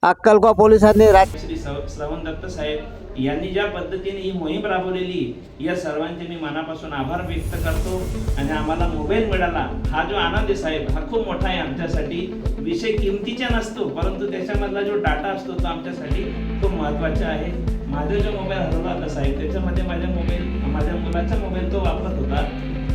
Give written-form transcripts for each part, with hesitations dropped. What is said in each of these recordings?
अक्कलकोवा पोलिसांनी श्री श्रवण दत्त साहेब यांनी ज्या पद्धतीने ही मोहीम राबवलेली, या सर्वांचे मी मनापासून आभार व्यक्त करतो. आणि आम्हाला मोबाईल मिळाला हा जो आनंद आहे साहेब, हा खूप मोठा आहे आमच्यासाठी. विषय किमतीचा नसतो, परंतु त्याच्यामधला जो डाटा असतो तो आमच्यासाठी खूप महत्त्वाचा आहे. माझा जो मोबाईल हरवला होता साहेब, त्याच्यामध्ये माझ्या मुलाचा मोबाईल तो वापरत होता.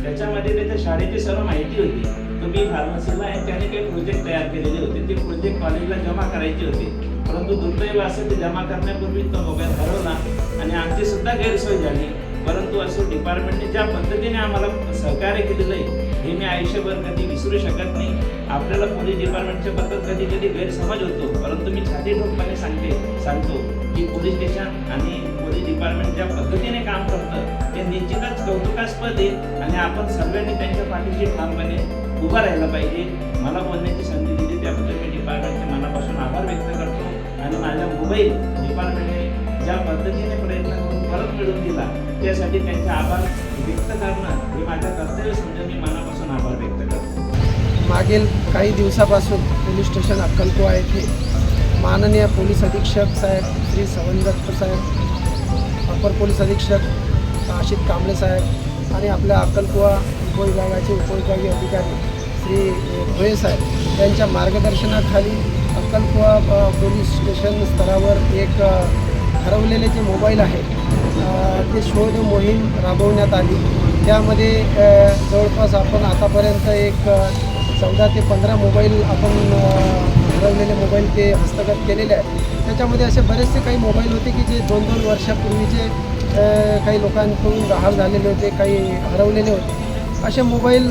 त्याच्यामध्ये त्याच्या शाळेची सर्व माहिती होती. तो बी फार्मसीला आहे, त्याने काही प्रोजेक्ट तयार केलेले होते. ते प्रोजेक्ट कॉलेजला जमा करायचे होते, परंतु दुर्दैव असं ते जमा करण्यापूर्वी तो मोबाईल हरवला आणि आमची सुद्धा गैरसोय झाली. परंतु असं डिपार्टमेंटने ज्या पद्धतीने आम्हाला सहकार्य केलेलं आहे, हे मी आयुष्यभर कधी विसरू शकत नाही. आपल्याला पोलीस डिपार्टमेंटच्या बद्दल कधी कधी गैरसमज होतो, परंतु मी छाती ठोकपणे सांगतो की पोलीस स्टेशन आणि पोलीस डिपार्टमेंट ज्या पद्धतीने काम करतं ते निश्चितच कौतुकास्पद आहे. आणि आपण सर्वांनी त्यांच्या पाठीशी ठामपणे उभं राहायला पाहिजे. मला बोलण्याची संधी दिली त्याबद्दल मी डिपार्टमेंटचे मनापासून आभार व्यक्त करतो. आणि माझा मोबाईल डिपार्टमेंटने ज्या पद्धतीने प्रयत्न करून परत मिळवून दिला, त्यासाठी त्यांचे आभार व्यक्त करणं हे माझं कर्तव्य समजून मी मनापासून आभार व्यक्त करतो. मागील काही दिवसापासून पोलीस स्टेशन अक्कलकोवा येथे माननीय पोलीस अधीक्षक साहेब श्री श्रवण दत्त साहेब, अपर पोलीस अधीक्षक आशिष कांबळे साहेब आणि आपल्या अक्कलकोवा उपविभागाचे उपविभागीय अधिकारी श्री भोये साहेब यांच्या मार्गदर्शनाखाली अक्कलकोवा पोलीस स्टेशन स्तरावर एक हरवलेले जे मोबाईल आहे ते शोध मोहीम राबवण्यात आली. त्यामध्ये जवळपास आपण आतापर्यंत एक 14 ते 15 मोबाईल आपण हरवलेले मोबाईल ते हस्तगत केलेले आहेत. त्याच्यामध्ये असे बरेचसे काही मोबाईल होते की जे 2-2 वर्षापूर्वीचे काही लोकांकडून गहाळ झालेले होते, काही हरवलेले होते. असे मोबाईल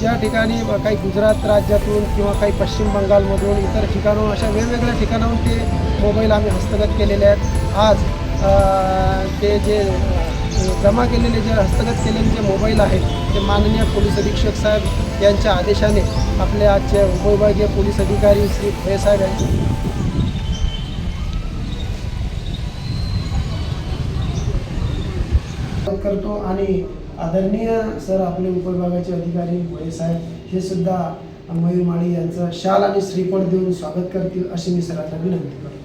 ज्या ठिकाणी काही गुजरात राज्यातून किंवा काही पश्चिम बंगालमधून इतर ठिकाणून अशा वेगवेगळ्या ठिकाणाहून ते मोबाईल आम्ही हस्तगत केलेले आहेत. आज ते जे जमा केलेले जे हस्तगत केलेले जे मोबाईल आहेत ते माननीय पोलीस अधीक्षक साहेब यांच्या आदेशाने आपले आजचे उपविभागीय पोलीस अधिकारी श्री भोये साहेब यांचे करतो. आणि आदरणीय सर आपले उपविभागाचे अधिकारी भोये साहेब हे सुद्धा मयूर माळी यांचं शाल आणि श्रीफळ देऊन स्वागत करतील अशी मी सरांना विनंती करतो.